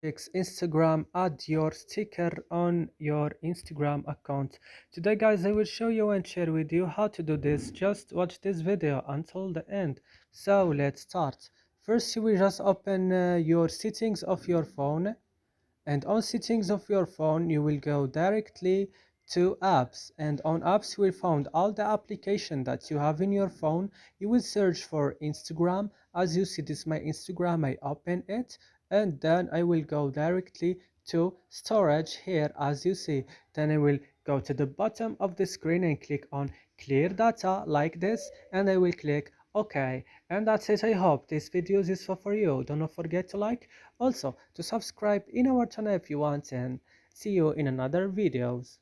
Instagram, add your sticker on your Instagram account. Today guys, I will show you and share with you how to do this. Just watch this video until the end. So let's start. First, you will just open your settings of your phone, and on settings of your phone you will go directly to apps, and on apps you will find all the application that you have in your phone. You will search for Instagram. As you see, this is my Instagram. I open it, and then I will go directly to storage here, as you see. Then I will go to the bottom of the screen and click on clear data like this, and I will click OK. And that's it. I hope this video is useful for you. Don't forget to like, also to subscribe in our channel if you want, and see you in another videos.